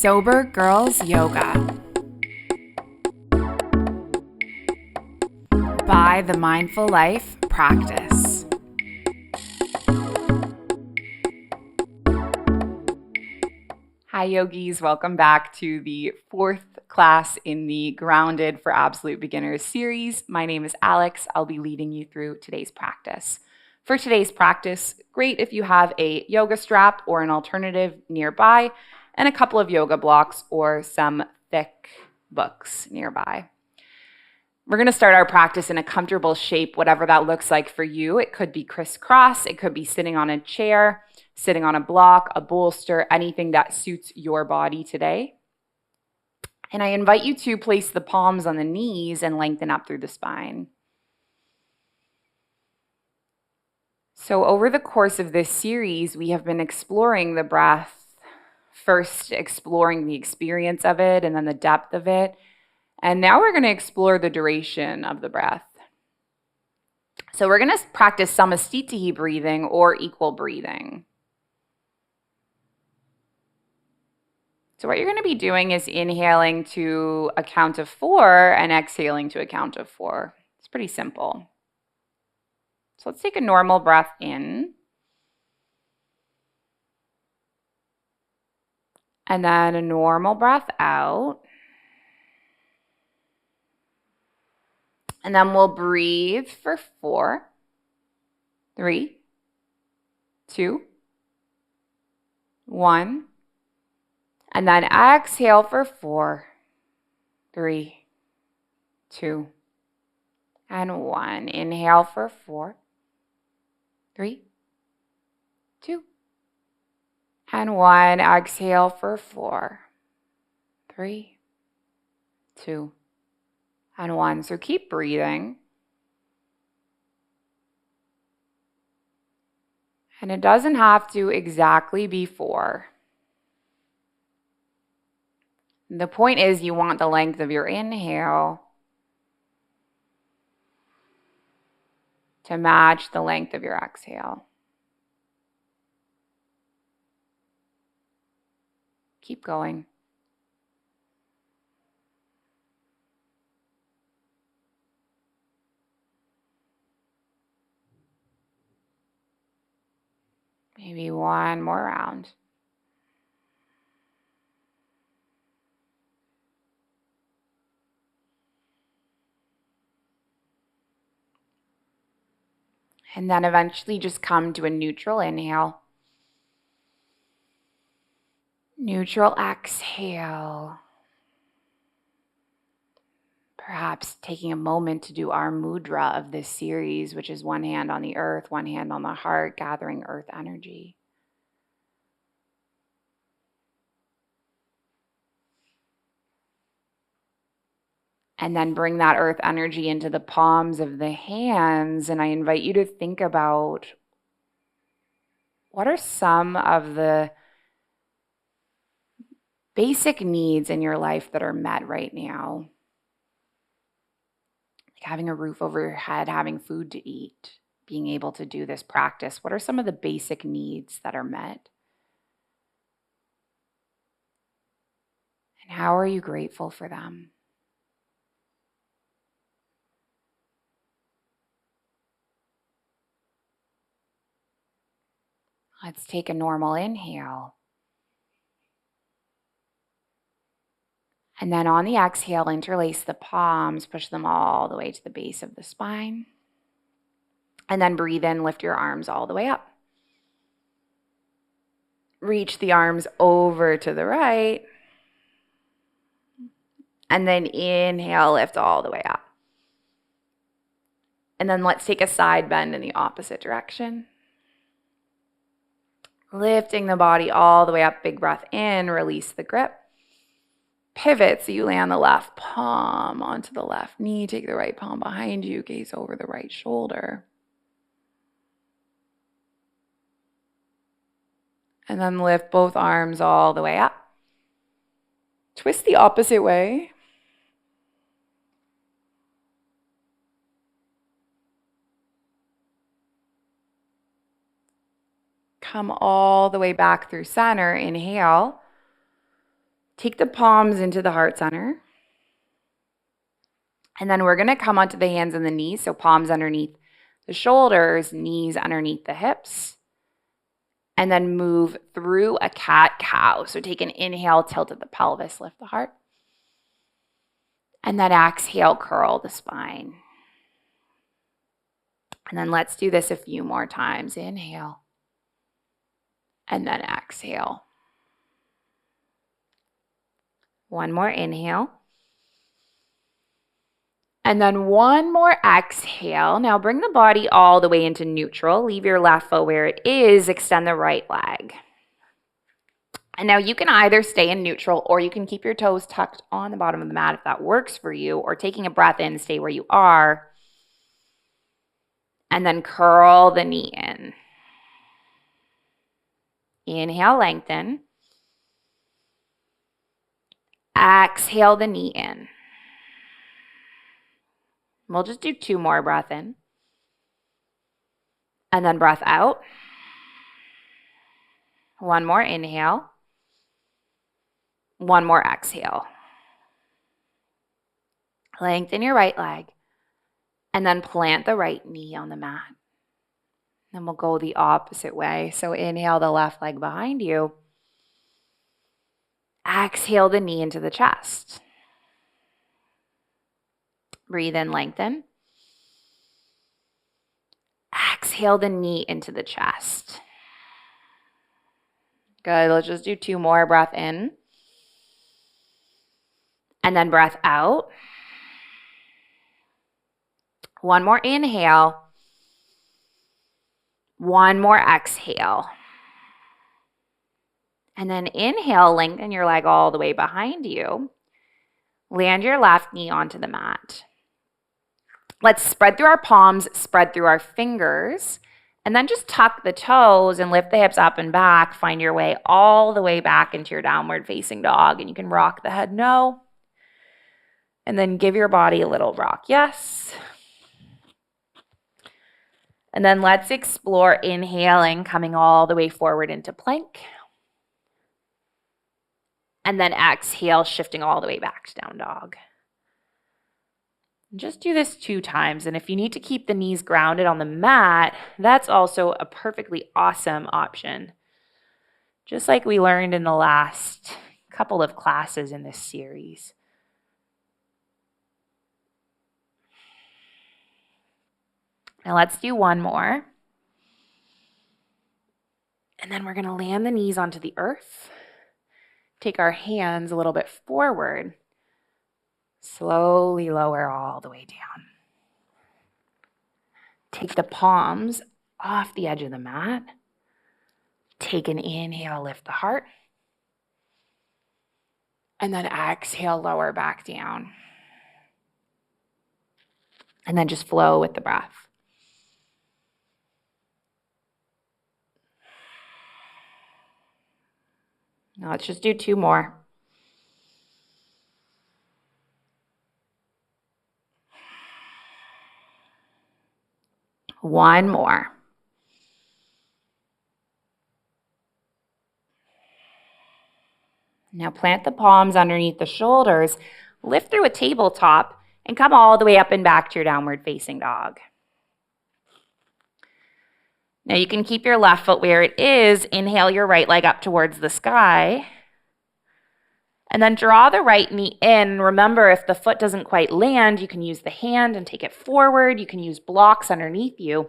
Sober Girls Yoga by the Mindful Life Practice. Hi yogis, welcome back to the fourth class in the Grounded for Absolute Beginners series. My name is Alex. I'll be leading you through today's practice. For today's practice, great if you have a yoga strap or an alternative nearby and a couple of yoga blocks or some thick books nearby. We're going to start our practice in a comfortable shape, whatever that looks like for you. It could be crisscross, it could be sitting on a chair, sitting on a block, a bolster, anything that suits your body today. And I invite you to place the palms on the knees and lengthen up through the spine. So over the course of this series, we have been exploring the breath, first exploring the experience of it and then the depth of it. And now we're going to explore the duration of the breath. So we're going to practice samasthihi breathing or equal breathing. So what you're going to be doing is inhaling to a count of 4 and exhaling to a count of 4. It's pretty simple. So let's take a normal breath in. And then a normal breath out. And then we'll breathe for 4, 3, 2, 1. And then exhale for 4, 3, 2, and 1. Inhale for 4, 3, 2, and 1. Exhale for 4, 3, 2, and 1. So keep breathing. And it doesn't have to exactly be 4. The point is you want the length of your inhale to match the length of your exhale. Keep going. Maybe one more round. And then eventually just come to a neutral inhale. Neutral exhale. Perhaps taking a moment to do our mudra of this series, which is one hand on the earth, one hand on the heart, gathering earth energy. And then bring that earth energy into the palms of the hands. And I invite you to think about what are some of the basic needs in your life that are met right now? Like having a roof over your head, having food to eat, being able to do this practice. What are some of the basic needs that are met? And how are you grateful for them? Let's take a normal inhale. And then on the exhale, interlace the palms, push them all the way to the base of the spine. And then breathe in, lift your arms all the way up. Reach the arms over to the right. And then inhale, lift all the way up. And then let's take a side bend in the opposite direction. Lifting the body all the way up, big breath in, release the grip. Pivot so you land the left palm onto the left knee. Take the right palm behind you, gaze over the right shoulder. And then lift both arms all the way up. Twist the opposite way. Come all the way back through center. Inhale. Take the palms into the heart center. And then we're going to come onto the hands and the knees. So palms underneath the shoulders, knees underneath the hips. And then move through a cat-cow. So take an inhale, tilt at the pelvis, lift the heart. And then exhale, curl the spine. And then let's do this a few more times. Inhale. And then exhale. One more inhale. And then one more exhale. Now bring the body all the way into neutral. Leave your left foot where it is. Extend the right leg. And now you can either stay in neutral or you can keep your toes tucked on the bottom of the mat if that works for you, or taking a breath in, stay where you are. And then curl the knee in. Inhale, lengthen. Exhale the knee in. We'll just do 2 more. Breath in. And then breath out. 1 more inhale. 1 more exhale. Lengthen your right leg. And then plant the right knee on the mat. Then we'll go the opposite way. So inhale the left leg behind you. Exhale the knee into the chest. Breathe in, lengthen. Exhale the knee into the chest. Good. Let's just do 2 more. Breath in. And then breath out. 1 more inhale. 1 more exhale. And then inhale, lengthen your leg all the way behind you. Land your left knee onto the mat. Let's spread through our palms, spread through our fingers, and then just tuck the toes and lift the hips up and back. Find your way all the way back into your downward facing dog, and you can rock the head no. And then give your body a little rock yes. And then let's explore inhaling, coming all the way forward into plank. And then exhale, shifting all the way back to down dog. Just do this 2 times. And if you need to keep the knees grounded on the mat, that's also a perfectly awesome option. Just like we learned in the last couple of classes in this series. Now let's do 1 more. And then we're going to land the knees onto the earth. Take our hands a little bit forward. Slowly lower all the way down. Take the palms off the edge of the mat. Take an inhale, lift the heart. And then exhale, lower back down. And then just flow with the breath. Now let's just do 2 more. One more. Now plant the palms underneath the shoulders, lift through a tabletop, and come all the way up and back to your downward facing dog. Now you can keep your left foot where it is. Inhale your right leg up towards the sky. And then draw the right knee in. Remember, if the foot doesn't quite land, you can use the hand and take it forward. You can use blocks underneath you.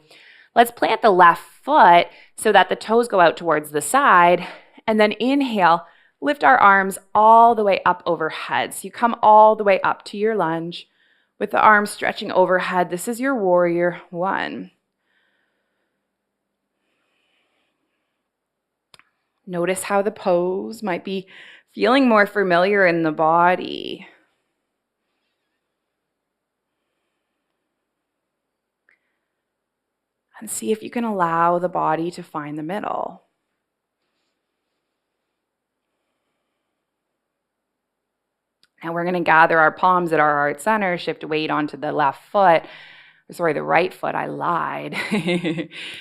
Let's plant the left foot so that the toes go out towards the side. And then inhale, lift our arms all the way up overhead. So you come all the way up to your lunge with the arms stretching overhead. This is your warrior 1. Notice how the pose might be feeling more familiar in the body. And see if you can allow the body to find the middle. Now we're going to gather our palms at our heart center, shift weight onto the the right foot, I lied.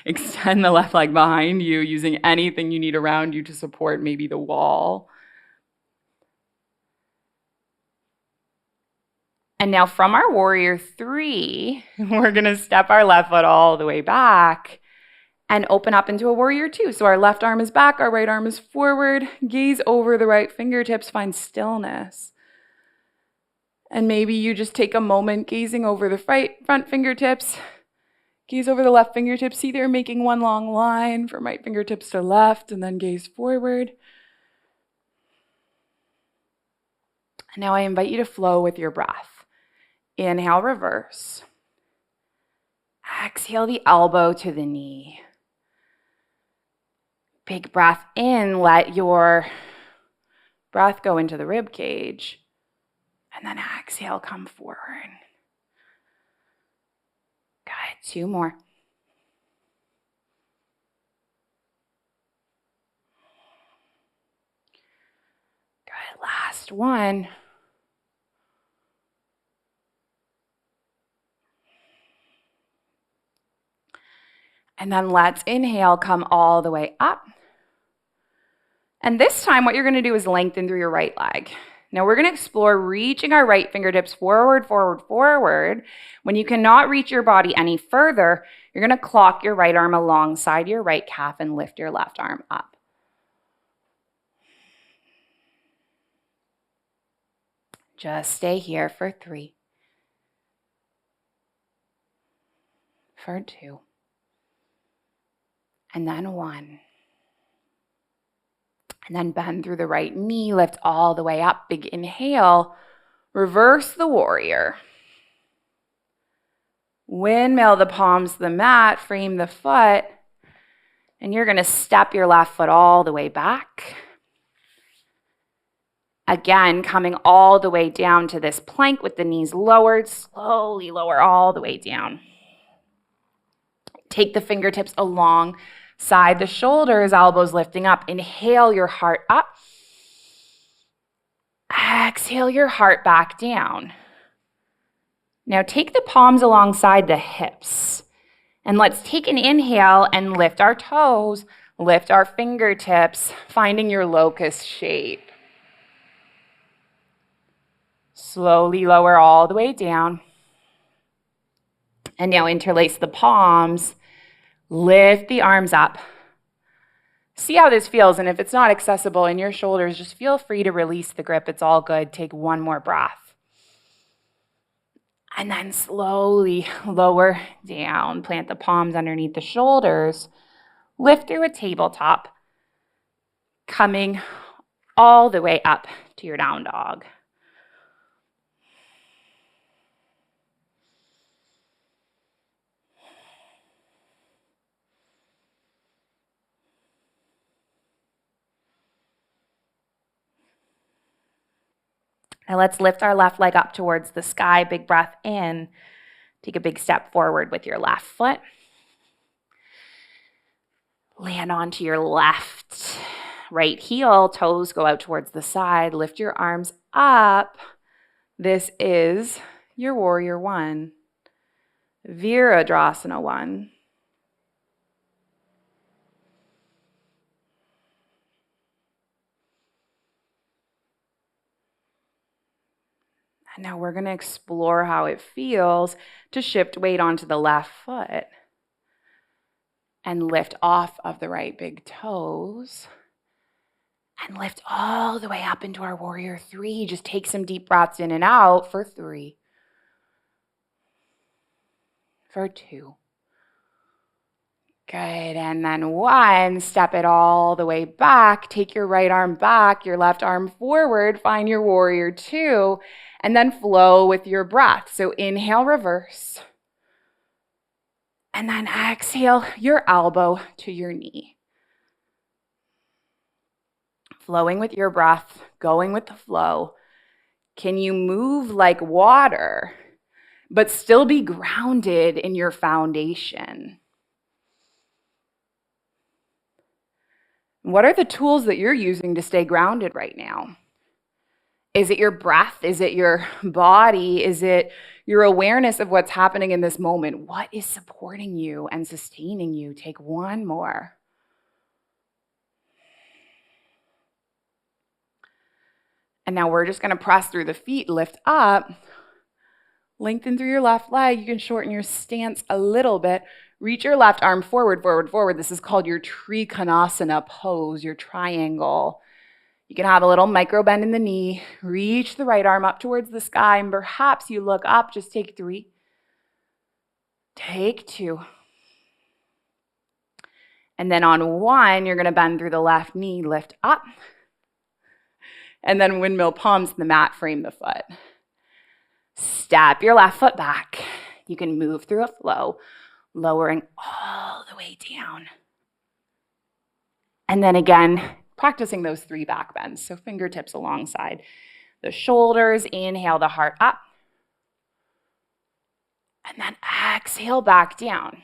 Extend the left leg behind you using anything you need around you to support maybe the wall. And now from our warrior 3, we're going to step our left foot all the way back and open up into a warrior 2. So our left arm is back, our right arm is forward. Gaze over the right fingertips, find stillness. And maybe you just take a moment gazing over the front fingertips. Gaze over the left fingertips. See, they're making one long line from right fingertips to left, and then gaze forward. And now I invite you to flow with your breath. Inhale, reverse. Exhale the elbow to the knee. Big breath in, let your breath go into the rib cage. And then exhale, come forward. Good, 2 more. Good, last one. And then let's inhale, come all the way up. And this time what you're going to do is lengthen through your right leg. Now we're going to explore reaching our right fingertips forward, forward, forward. When you cannot reach your body any further, you're going to clock your right arm alongside your right calf and lift your left arm up. Just stay here for 3, for 2, and then 1. And then bend through the right knee, lift all the way up. Big inhale, reverse the warrior. Windmill the palms to the mat, frame the foot, and you're going to step your left foot all the way back. Again, coming all the way down to this plank with the knees lowered, slowly lower all the way down. Take the fingertips alongside the shoulders, elbows lifting up. Inhale your heart up. Exhale your heart back down. Now take the palms alongside the hips. And let's take an inhale and lift our toes, lift our fingertips, finding your locust shape. Slowly lower all the way down. And now interlace the palms, lift the arms up. See how this feels, and if it's not accessible in your shoulders, just feel free to release the grip. It's all good. Take 1 more breath. And then slowly lower down. Plant the palms underneath the shoulders. Lift through a tabletop, coming all the way up to your down dog. Now let's lift our left leg up towards the sky. Big breath in. Take a big step forward with your left foot. Land onto your left right heel. Toes go out towards the side. Lift your arms up. This is your warrior 1. Virabhadrasana 1. And now we're going to explore how it feels to shift weight onto the left foot and lift off of the right big toes and lift all the way up into our warrior 3. Just take some deep breaths in and out for 3, for 2. Good, and then 1, step it all the way back. Take your right arm back, your left arm forward, find your warrior 2, and then flow with your breath. So inhale, reverse. And then exhale your elbow to your knee. Flowing with your breath, going with the flow. Can you move like water, but still be grounded in your foundation? What are the tools that you're using to stay grounded right now? Is it your breath? Is it your body? Is it your awareness of what's happening in this moment? What is supporting you and sustaining you? Take 1 more. And now we're just going to press through the feet, lift up. Lengthen through your left leg. You can shorten your stance a little bit. Reach your left arm forward, forward, forward. This is called your trikonasana pose, your triangle. You can have a little micro bend in the knee. Reach the right arm up towards the sky, and perhaps you look up. Just take 3. Take 2. And then on 1, you're going to bend through the left knee, lift up. And then windmill palms in the mat, frame the foot. Step your left foot back. You can move through a flow, lowering all the way down. And then again, practicing those 3 back bends. So fingertips alongside the shoulders. Inhale the heart up. And then exhale back down.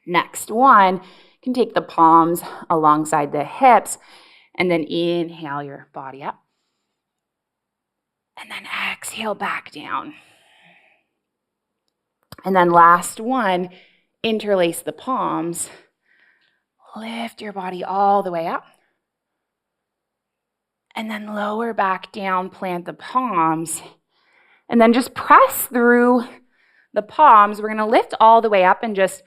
Next one, you can take the palms alongside the hips. And then inhale your body up. And then exhale back down. And then last one, interlace the palms. Lift your body all the way up. And then lower back down, plant the palms. And then just press through the palms. We're going to lift all the way up and just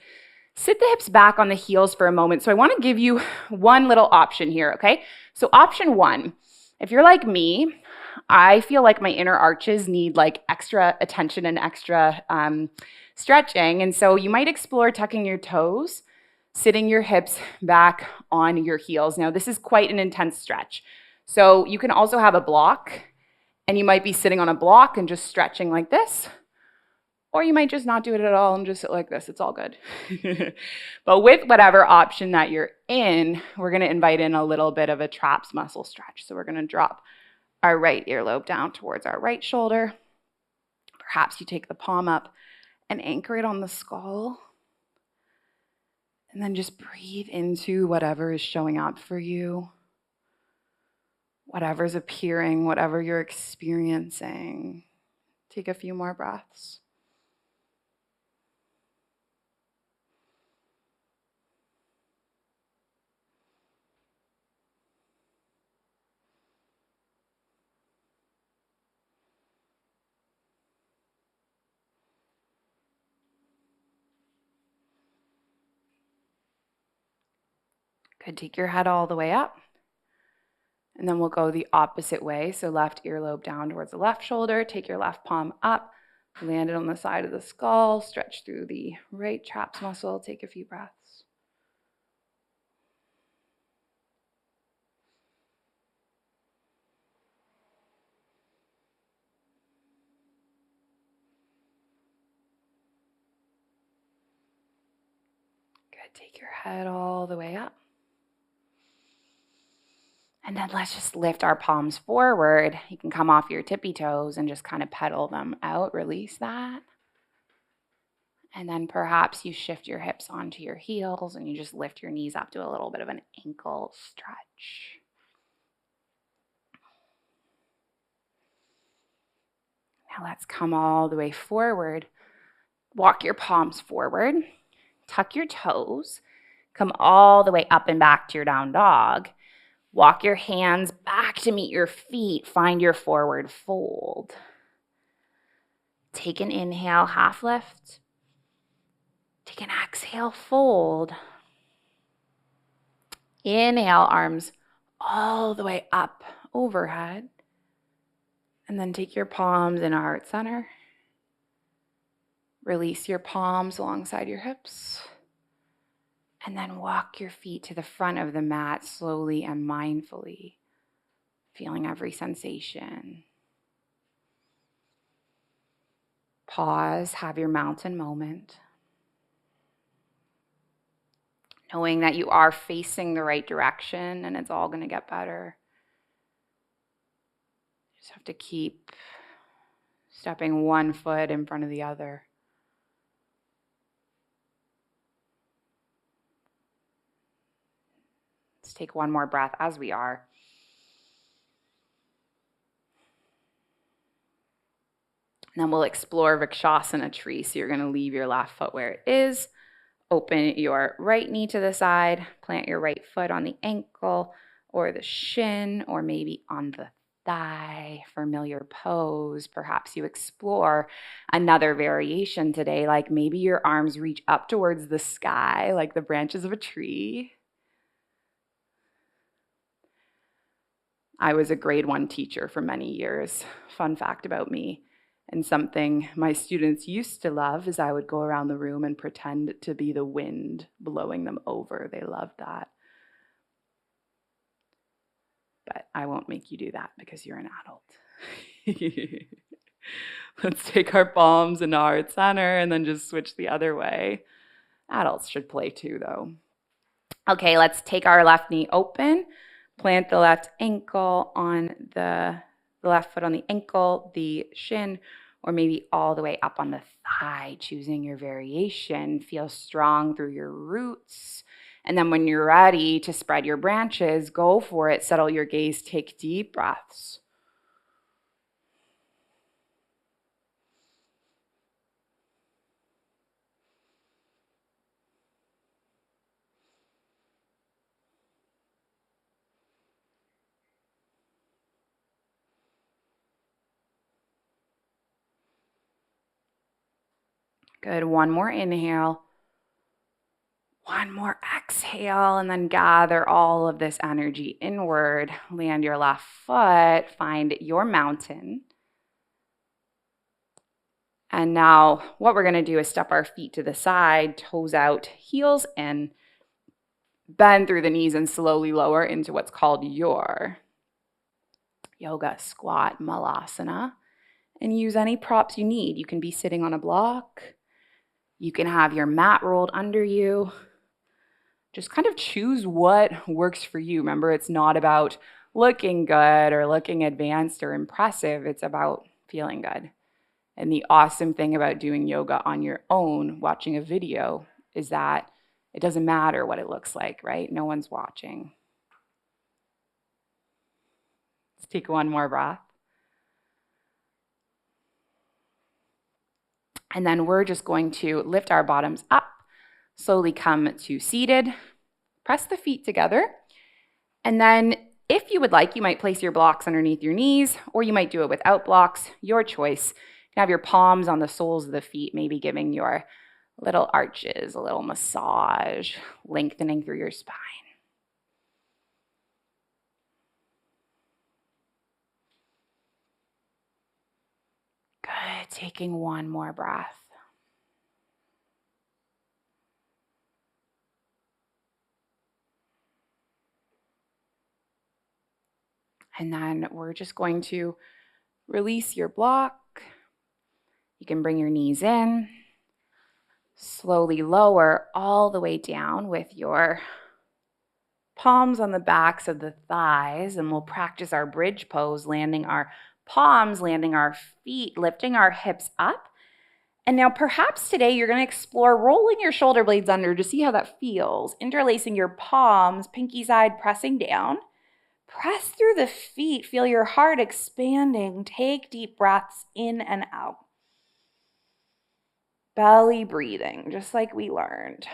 sit the hips back on the heels for a moment. So I want to give you one little option here, okay? So option 1, if you're like me, I feel like my inner arches need like extra attention and extra stretching. And so you might explore tucking your toes, sitting your hips back on your heels. Now, this is quite an intense stretch. So you can also have a block, and you might be sitting on a block and just stretching like this. Or you might just not do it at all and just sit like this. It's all good. But with whatever option that you're in, we're going to invite in a little bit of a traps muscle stretch. So we're going to drop our right earlobe down towards our right shoulder. Perhaps you take the palm up and anchor it on the skull. And then just breathe into whatever is showing up for you. Whatever's appearing, whatever you're experiencing. Take a few more breaths. Good, take your head all the way up. And then we'll go the opposite way. So left earlobe down towards the left shoulder. Take your left palm up. Land it on the side of the skull. Stretch through the right traps muscle. Take a few breaths. Good, take your head all the way up. And then let's just lift our palms forward. You can come off your tippy toes and just kind of pedal them out. Release that. And then perhaps you shift your hips onto your heels and you just lift your knees up to a little bit of an ankle stretch. Now let's come all the way forward. Walk your palms forward. Tuck your toes. Come all the way up and back to your down dog. Walk your hands back to meet your feet. Find your forward fold. Take an inhale, half lift. Take an exhale, fold. Inhale, arms all the way up overhead. And then take your palms in a heart center. Release your palms alongside your hips. And then walk your feet to the front of the mat slowly and mindfully, feeling every sensation. Pause, have your mountain moment. Knowing that you are facing the right direction and it's all going to get better. You just have to keep stepping one foot in front of the other. Let's take one more breath as we are. And then we'll explore Vrikshasana tree. So you're going to leave your left foot where it is. Open your right knee to the side. Plant your right foot on the ankle or the shin or maybe on the thigh, familiar pose. Perhaps you explore another variation today, like maybe your arms reach up towards the sky, like the branches of a tree. I was a grade 1 teacher for many years. Fun fact about me. And something my students used to love is I would go around the room and pretend to be the wind blowing them over. They loved that. But I won't make you do that because you're an adult. Let's take our palms in our center and then just switch the other way. Adults should play too, though. Okay, let's take our left knee open. Plant the left ankle on the left foot on the ankle, the shin, or maybe all the way up on the thigh, choosing your variation. Feel strong through your roots. And then when you're ready to spread your branches, go for it. Settle your gaze, take deep breaths. Good. One more inhale. One more exhale, and then gather all of this energy inward. Land your left foot, find your mountain. And now what we're going to do is step our feet to the side, toes out, heels in, bend through the knees and slowly lower into what's called your yoga squat malasana. And use any props you need. You can be sitting on a block. You can have your mat rolled under you. Just kind of choose what works for you. Remember, it's not about looking good or looking advanced or impressive. It's about feeling good. And the awesome thing about doing yoga on your own, watching a video, is that it doesn't matter what it looks like, right? No one's watching. Let's take one more breath. And then we're just going to lift our bottoms up, slowly come to seated, press the feet together. And then if you would like, you might place your blocks underneath your knees, or you might do it without blocks, your choice. You can have your palms on the soles of the feet, maybe giving your little arches a little massage, lengthening through your spine. Good. Taking one more breath. And then we're just going to release your block. You can bring your knees in. Slowly lower all the way down with your palms on the backs of the thighs. And we'll practice our bridge pose, landing our palms, landing our feet, lifting our hips up. And now perhaps today you're going to explore rolling your shoulder blades under to see how that feels. Interlacing your palms, pinky side pressing down. Press through the feet. Feel your heart expanding. Take deep breaths in and out. Belly breathing, just like we learned.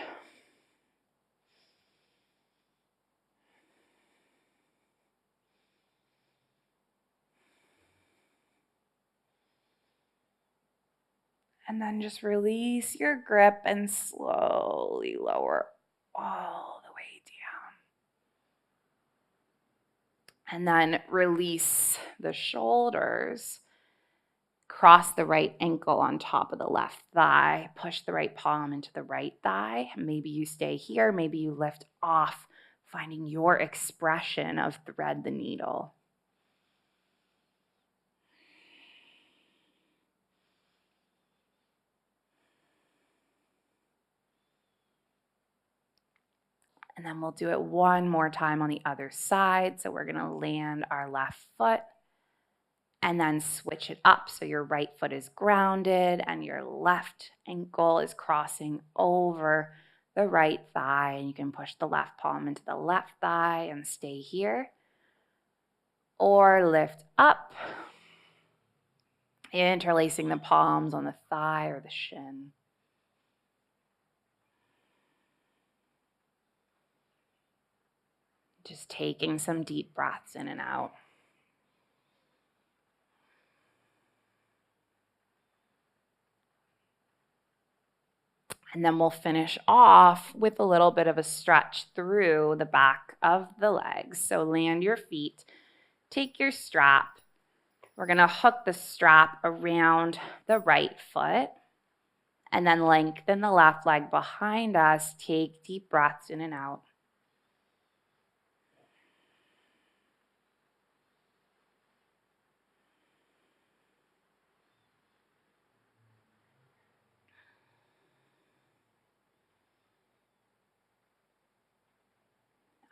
And then just release your grip and slowly lower all the way down. And then release the shoulders. Cross the right ankle on top of the left thigh. Push the right palm into the right thigh. Maybe you stay here. Maybe you lift off, finding your expression of thread the needle. And then we'll do it one more time on the other side. So we're going to land our left foot and then switch it up. So your right foot is grounded and your left ankle is crossing over the right thigh. And you can push the left palm into the left thigh and stay here. Or lift up, interlacing the palms on the thigh or the shin. Just taking some deep breaths in and out. And then we'll finish off with a little bit of a stretch through the back of the legs. So land your feet, take your strap. We're going to hook the strap around the right foot and then lengthen the left leg behind us. Take deep breaths in and out.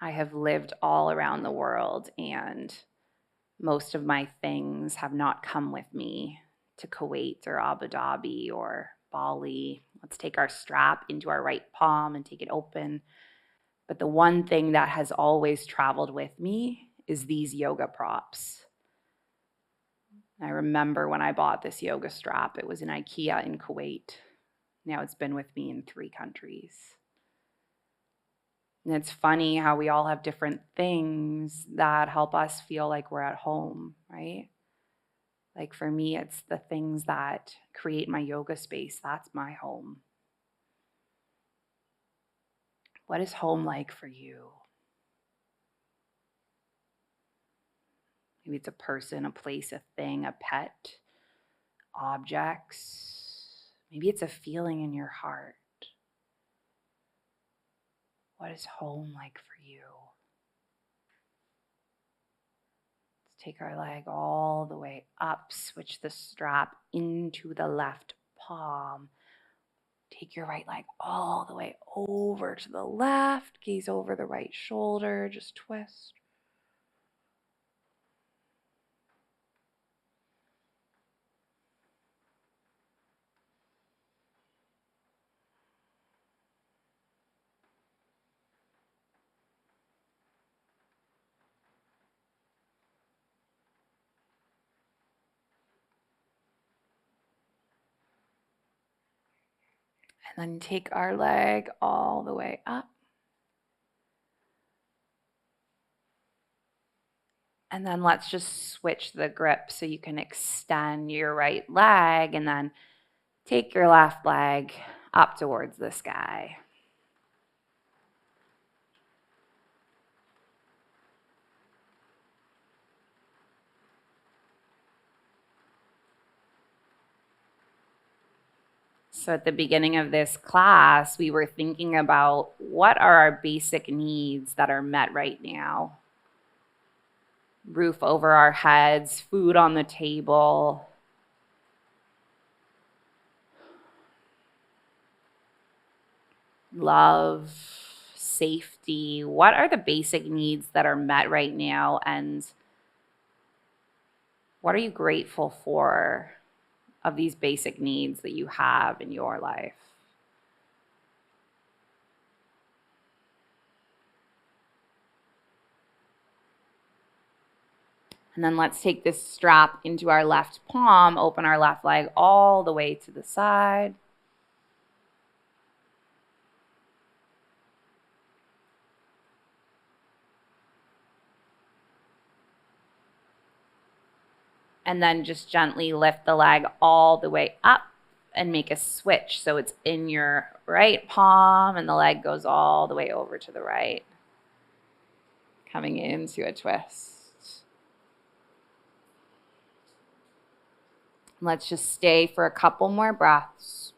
I have lived all around the world, and most of my things have not come with me to Kuwait or Abu Dhabi or Bali. Let's take our strap into our right palm and take it open. But the one thing that has always traveled with me is these yoga props. I remember when I bought this yoga strap, it was in IKEA in Kuwait. Now it's been with me in 3 countries. And it's funny how we all have different things that help us feel like we're at home, right? Like for me, it's the things that create my yoga space. That's my home. What is home like for you? Maybe it's a person, a place, a thing, a pet, objects. Maybe it's a feeling in your heart. What is home like for you? Let's take our leg all the way up, switch the strap into the left palm. Take your right leg all the way over to the left, gaze over the right shoulder, just twist. And then take our leg all the way up. And then let's just switch the grip so you can extend your right leg and then take your left leg up towards the sky. So at the beginning of this class, we were thinking about what are our basic needs that are met right now. Roof over our heads, food on the table, love, safety. What are the basic needs that are met right now, and what are you grateful for of these basic needs that you have in your life? And then let's take this strap into our left palm, open our left leg all the way to the side. And then just gently lift the leg all the way up and make a switch. So it's in your right palm and the leg goes all the way over to the right. Coming into a twist. Let's just stay for a couple more breaths.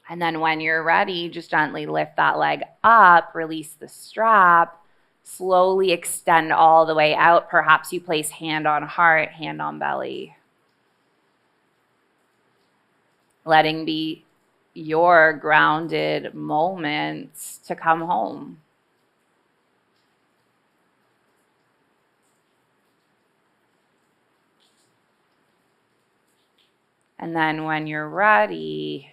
And then when you're ready, just gently lift that leg up, release the strap, slowly extend all the way out. Perhaps you place hand on heart, hand on belly. Letting be your grounded moments to come home. And then when you're ready,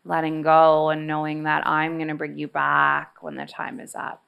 letting go and knowing that I'm going to bring you back when the time is up.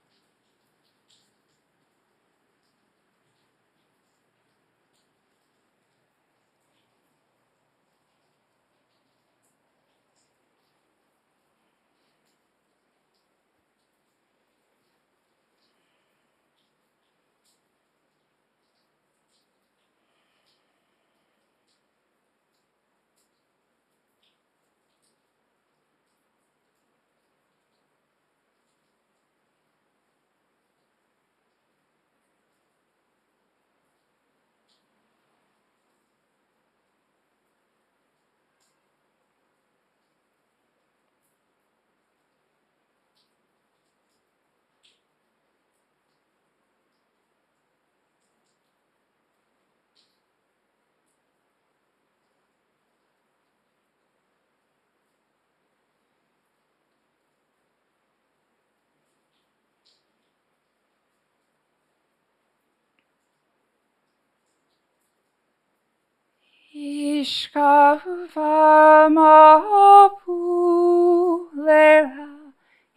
Ishkavamapulela,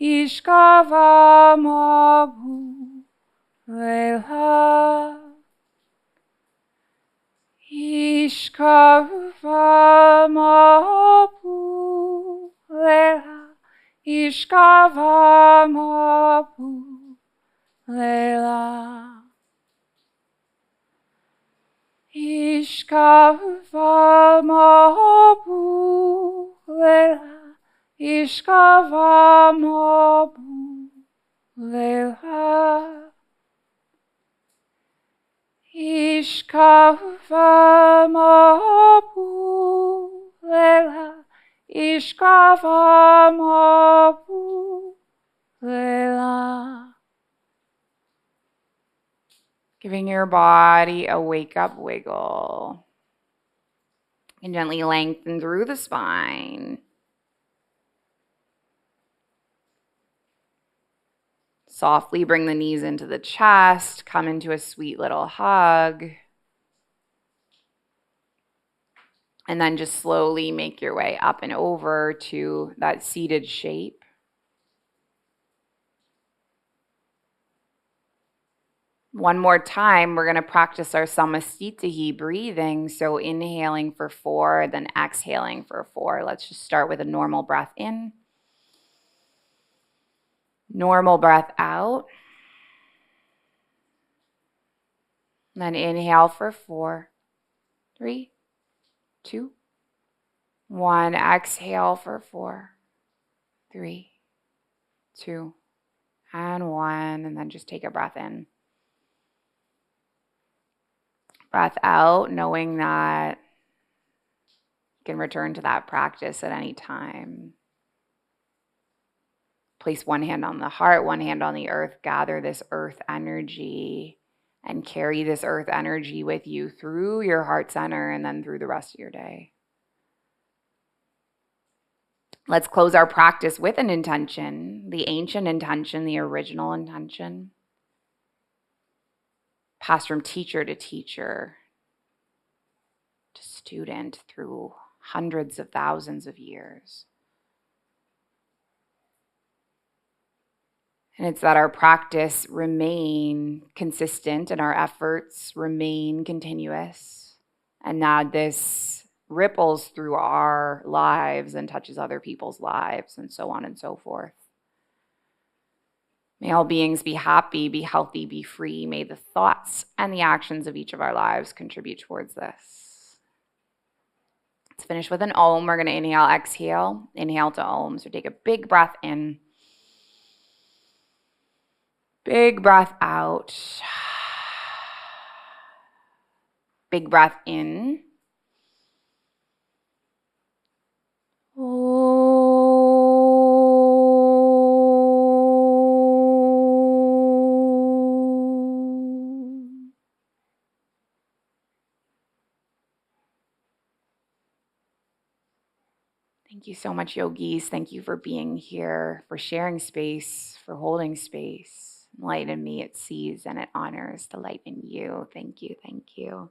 Ishkavamapulela, Ishkavamapulela, Ishkavamapulela. Ishkavamapulela, Ishkavamapulela, Ishkavamapulela, Ishkavamapulela. Giving your body a wake-up wiggle. And gently lengthen through the spine. Softly bring the knees into the chest. Come into a sweet little hug. And then just slowly make your way up and over to that seated shape. One more time, we're going to practice our samasthihi breathing. So inhaling for 4, then exhaling for 4. Let's just start with a normal breath in. Normal breath out. Then inhale for 4, 3, 2, 1. Exhale for 4, 3, 2, and 1. And then just take a breath in. Breath out, knowing that you can return to that practice at any time. Place one hand on the heart, one hand on the earth. Gather this earth energy and carry this earth energy with you through your heart center and then through the rest of your day. Let's close our practice with an intention, the ancient intention, the original intention. Passed from teacher to teacher to student through hundreds of thousands of years. And it's that our practice remain consistent and our efforts remain continuous, and that this ripples through our lives and touches other people's lives, and so on and so forth. May all beings be happy, be healthy, be free. May the thoughts and the actions of each of our lives contribute towards this. Let's finish with an Om. We're going to inhale, exhale, inhale to Om. So take a big breath in. Big breath out. Big breath in. Thank you so much, yogis. Thank you for being here, for sharing space, for holding space. Light in me, it sees and it honors the light in you. Thank you, thank you.